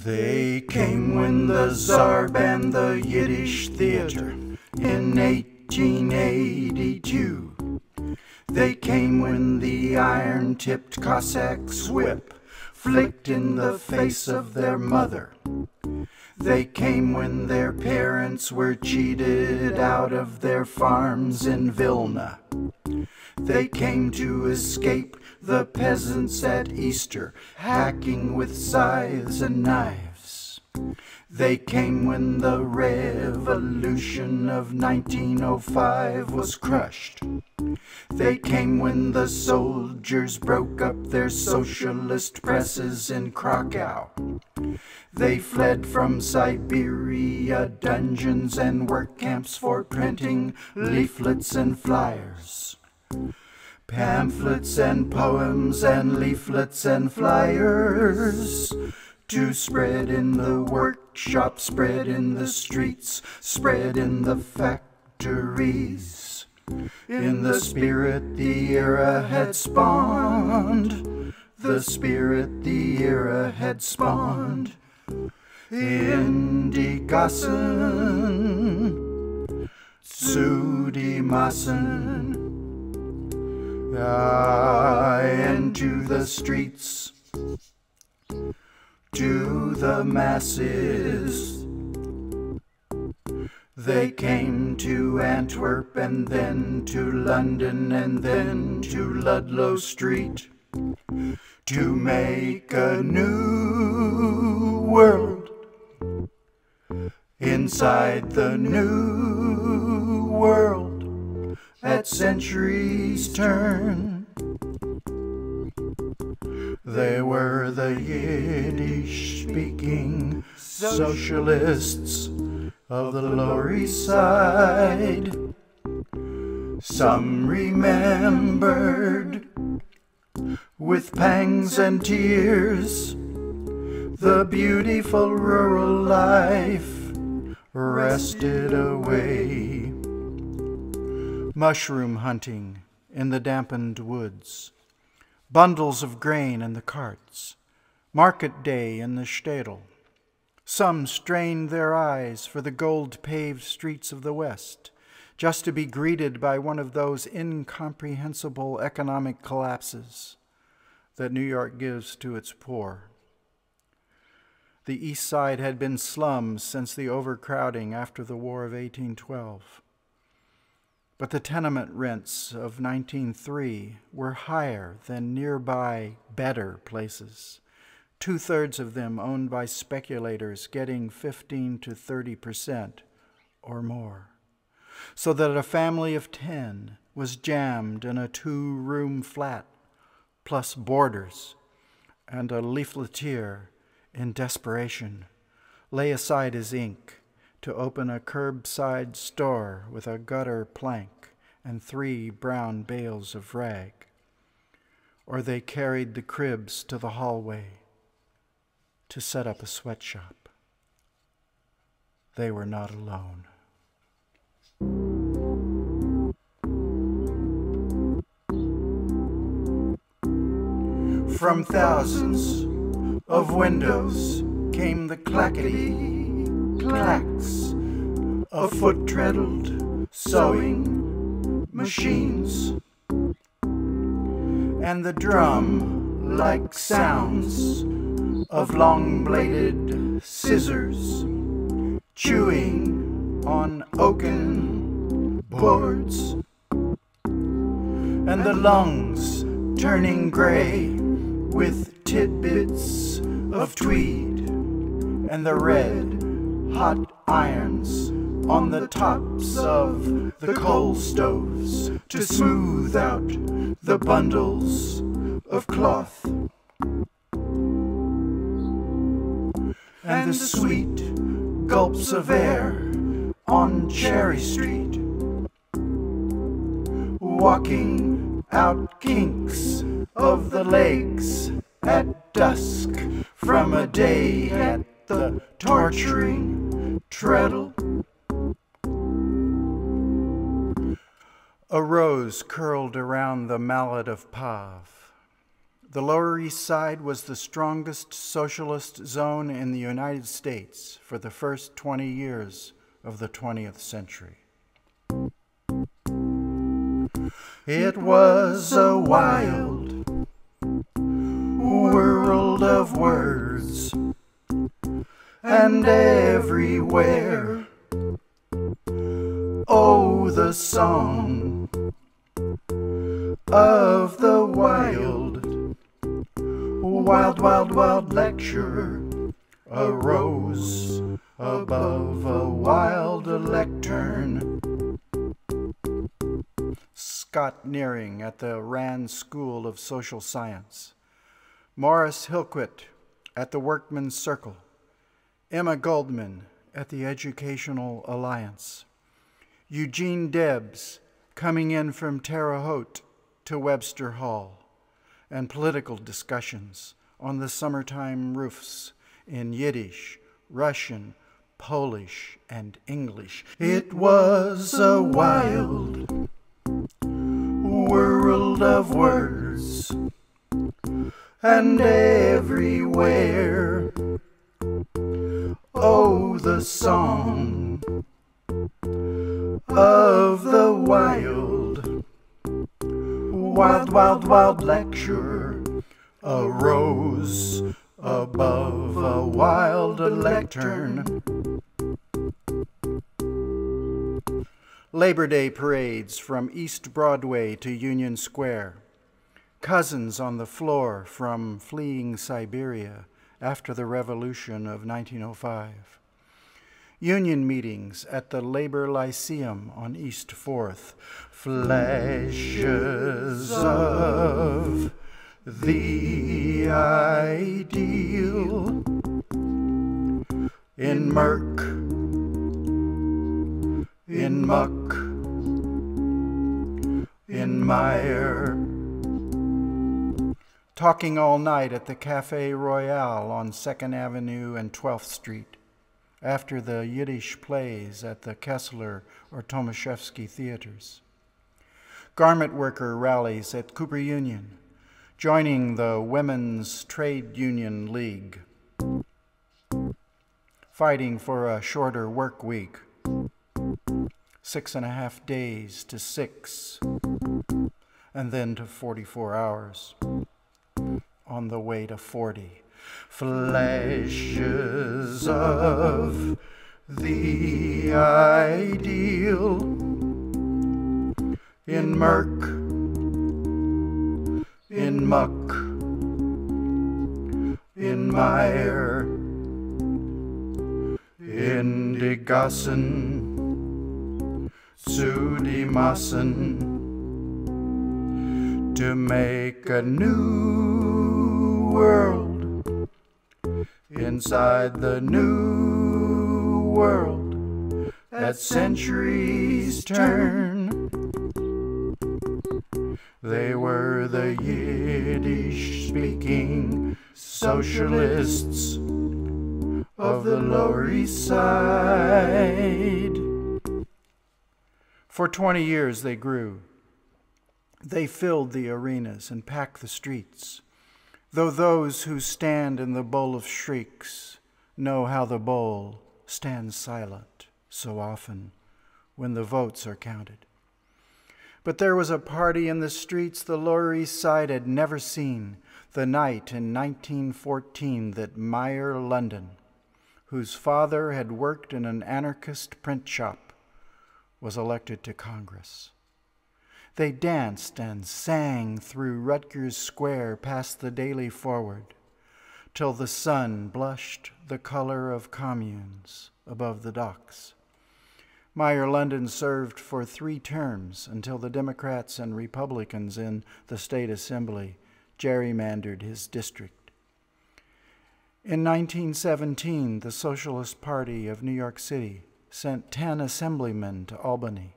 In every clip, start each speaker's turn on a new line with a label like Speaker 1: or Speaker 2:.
Speaker 1: They came when the Tsar banned the Yiddish theater in 1882. They came when the iron-tipped Cossack's whip flicked in the face of their mother. They came when their parents were cheated out of their farms in Vilna. They came to escape the peasants at Easter, hacking with scythes and knives. They came when the revolution of 1905 was crushed. They came when the soldiers broke up their socialist presses in Krakow. They fled from Siberia dungeons and work camps for printing leaflets and flyers. Pamphlets and poems and leaflets and flyers to spread in the workshop, spread in the streets, spread in the factories. In the spirit the era had spawned, the spirit the era had spawned. In die Gassen, zu die Massen, and to the streets, to the masses. They came to Antwerp and then to London and then to Ludlow Street to make a new world inside the new world at centuries' turn. They were the Yiddish-speaking socialists of the Lower East Side. Some remembered with pangs and tears the beautiful rural life wrested away. Mushroom hunting in the dampened woods, bundles of grain in the carts, market day in the shtetl. Some strained their eyes for the gold-paved streets of the West, just to be greeted by one of those incomprehensible economic collapses that New York gives to its poor. The East Side had been slums since the overcrowding after the War of 1812. But the tenement rents of 1903 were higher than nearby better places, 2/3 of them owned by speculators getting 15 to 30% or more, so that a family of 10 was jammed in a 2-room flat, plus boarders, and a leafleteer in desperation lay aside his ink to open a curbside store with a gutter plank and 3 brown bales of rag. Or they carried the cribs to the hallway to set up a sweatshop. They were not alone. From thousands of windows came the clackety-clacks of foot-treadled sewing machines, and the drum-like sounds of long-bladed scissors chewing on oaken boards, and the lungs turning gray with tidbits of tweed, and the red-hot irons on the tops of the coal stoves to smooth out the bundles of cloth, and the sweet gulps of air on Cherry Street, walking out kinks of the legs at dusk from a day at the torturing treadle. A rose curled around the mallet of Pav. the Lower East Side was the strongest socialist zone in the United States for the first 20 years of the 20th century. It was a wild world of words, and everywhere, oh, the song of the wild, wild, wild, wild lecturer arose above a wild lectern. Scott Nearing at the Rand School of Social Science, Morris Hillquit at the Workmen's Circle, Emma Goldman at the Educational Alliance, Eugene Debs coming in from Terre Haute to Webster Hall, and political discussions on the summertime roofs in Yiddish, Russian, Polish, and English. It was a wild world of words, and everywhere, oh, the song of the wild, wild, wild, wild lecturer arose above a wild lectern. Labor Day parades from East Broadway to Union Square, cousins on the floor from fleeing Siberia after the revolution of 1905. Union meetings at the Labor Lyceum on East 4th. Flashes of the ideal in murk, in muck, in mire. Talking all night at the Café Royale on 2nd Avenue and 12th Street, after the Yiddish plays at the Kessler or Tomaszewski theaters. Garment worker rallies at Cooper Union, joining the Women's Trade Union League, fighting for a shorter work week, 6.5 days to 6, and then to 44 hours, on the way to 40. Flashes of the ideal in murk, in muck, in mire, in Degassen, zu die Massen, to make a new world inside the new world at centuries turn. They were the Yiddish-speaking socialists of the Lower East Side. For 20 years they grew. They filled the arenas and packed the streets, though those who stand in the bowl of shrieks know how the bowl stands silent so often when the votes are counted. But there was a party in the streets the Lower East Side had never seen the night in 1914 that Meyer London, whose father had worked in an anarchist print shop, was elected to Congress. They danced and sang through Rutgers Square past the Daily Forward, till the sun blushed the color of communes above the docks. Meyer London served for 3 terms until the Democrats and Republicans in the state assembly gerrymandered his district. In 1917, the Socialist Party of New York City sent 10 assemblymen to Albany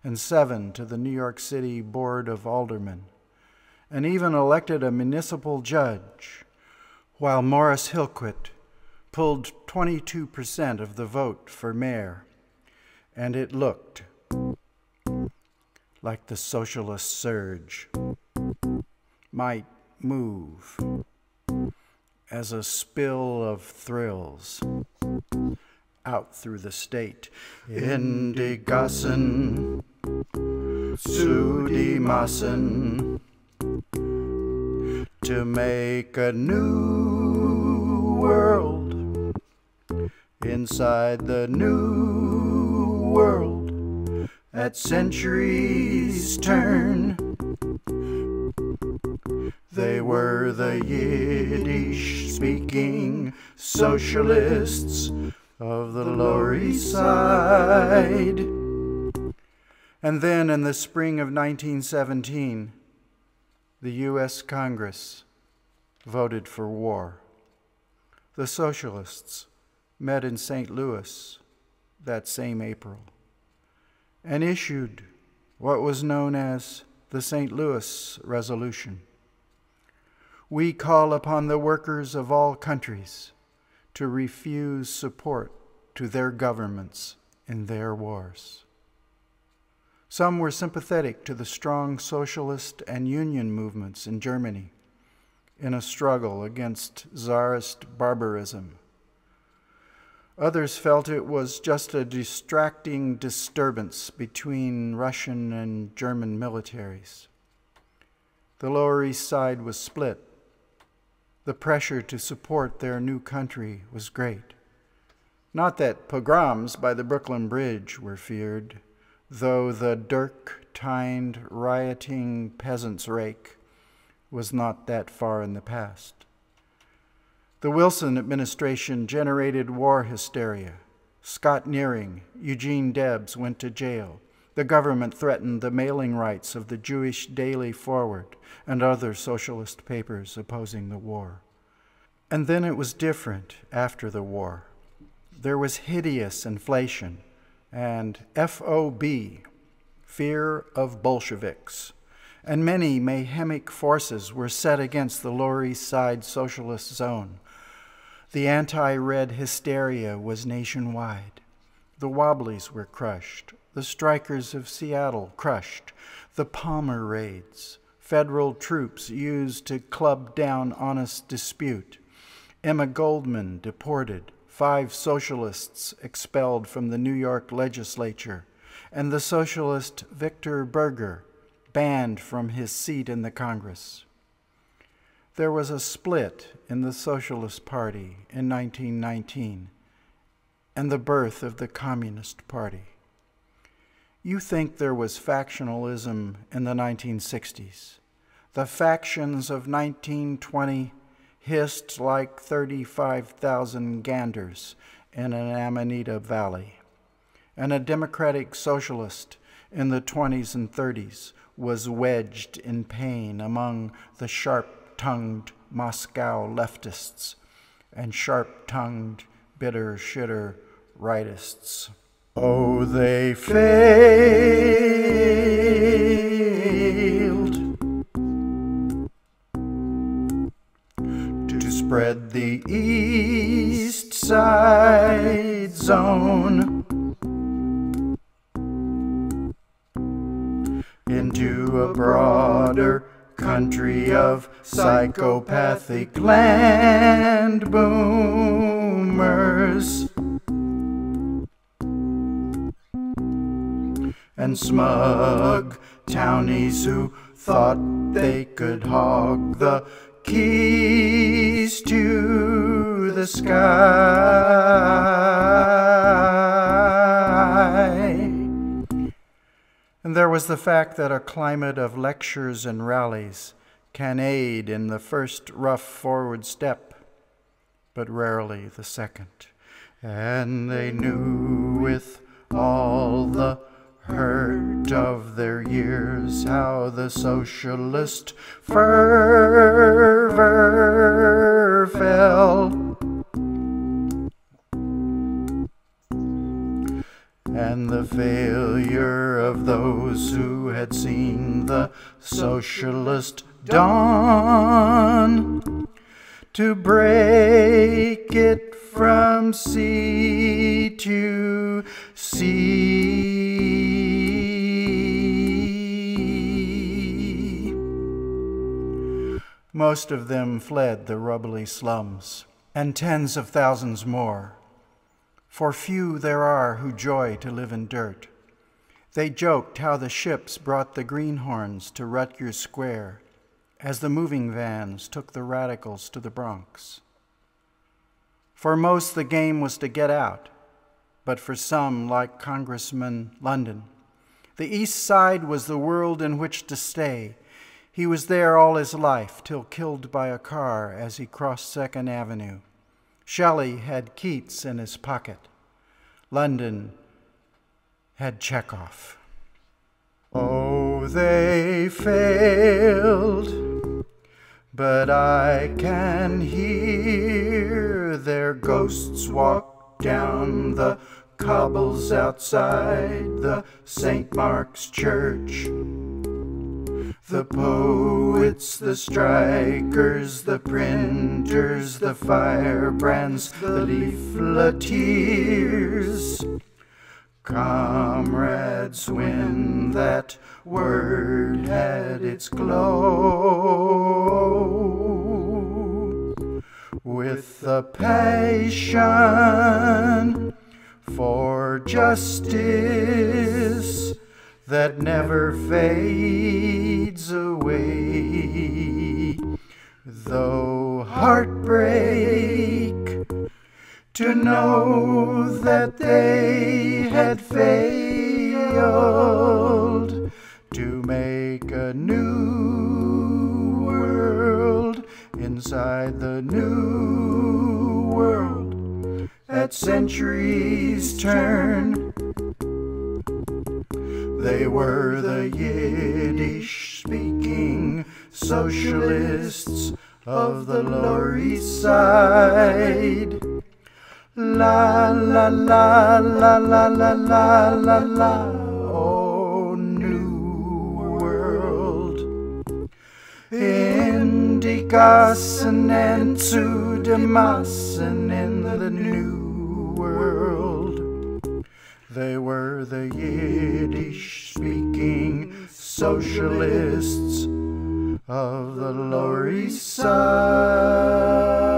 Speaker 1: and 7 to the New York City Board of Aldermen, and even elected a municipal judge, while Morris Hillquit pulled 22% of the vote for mayor. And it looked like the socialist surge might move as a spill of thrills out through the state. Indigassen, Sudimassen, to make a new world inside the new world at centuries' turn. They were the Yiddish-speaking socialists of the Lower East Side. And then in the spring of 1917, the U.S. Congress voted for war. The Socialists met in St. Louis that same April and issued what was known as the St. Louis Resolution. We call upon the workers of all countries to refuse support to their governments in their wars. Some were sympathetic to the strong socialist and union movements in Germany in a struggle against Tsarist barbarism. Others felt it was just a distracting disturbance between Russian and German militaries. The Lower East Side was split. The pressure to support their new country was great. Not that pogroms by the Brooklyn Bridge were feared, though the dirk-tined, rioting peasants' rake was not that far in the past. The Wilson administration generated war hysteria. Scott Nearing, Eugene Debs went to jail. The government threatened the mailing rights of the Jewish Daily Forward and other socialist papers opposing the war. And then it was different after the war. There was hideous inflation and FOB, fear of Bolsheviks, and many mayhemic forces were set against the Lower East Side socialist zone. The anti-red hysteria was nationwide. The Wobblies were crushed. The strikers of Seattle crushed. The Palmer raids, federal troops used to club down honest dispute. Emma Goldman deported, 5 socialists expelled from the New York legislature, and the socialist Victor Berger banned from his seat in the Congress. There was a split in the Socialist Party in 1919 and the birth of the Communist Party. You think there was factionalism in the 1960s. The factions of 1920 hissed like 35,000 ganders in an Amanita Valley. And a democratic socialist in the 20s and 30s was wedged in pain among the sharp-tongued Moscow leftists and sharp-tongued, bitter-shitter rightists. Oh, they failed to spread the East Side Zone into a broader country of psychopathic land boomers and smug townies who thought they could hog the keys to the sky. And there was the fact that a climate of lectures and rallies can aid in the first rough forward step, but rarely the second. And they knew with all the hurt of their years how the socialist fervor fell. And the failure of those who had seen the socialist dawn to break it from sea to sea. Most of them fled the rubbly slums, and tens of thousands more. For few there are who joy to live in dirt. They joked how the ships brought the greenhorns to Rutgers Square as the moving vans took the radicals to the Bronx. For most, the game was to get out, but for some, like Congressman London, the East Side was the world in which to stay. He was there all his life, till killed by a car as he crossed 2nd Avenue. Shelley had Keats in his pocket. London had Chekhov. Oh, they failed, but I can hear their ghosts walk down the cobbles outside the St. Mark's Church. The poets, the strikers, the printers, the firebrands, the leafleteers. Comrades, when that word had its glow, with the passion for justice that never fades away, though heartbreak to know that they had failed to make a new world inside the new world at centuries' turn. They were the Yiddish-speaking socialists of the Lower East Side. La la la la la la la la la, oh new world. Indikassen and Sudemassen in the new world. They were the Yiddish-speaking socialists of the Lower East Side.
Speaker 2: Socialists of the Lower East Side. La la la la la la la la la la la la, oh new world. Indikassen and Sudemassen in the new world. They were the Yiddish-speaking socialists of the Lower East Side. La la la la la la la la la la la la, oh new world. Indikassen and Sudemassen in the new world. They were the Yiddish-speaking socialists of the Lower East Side.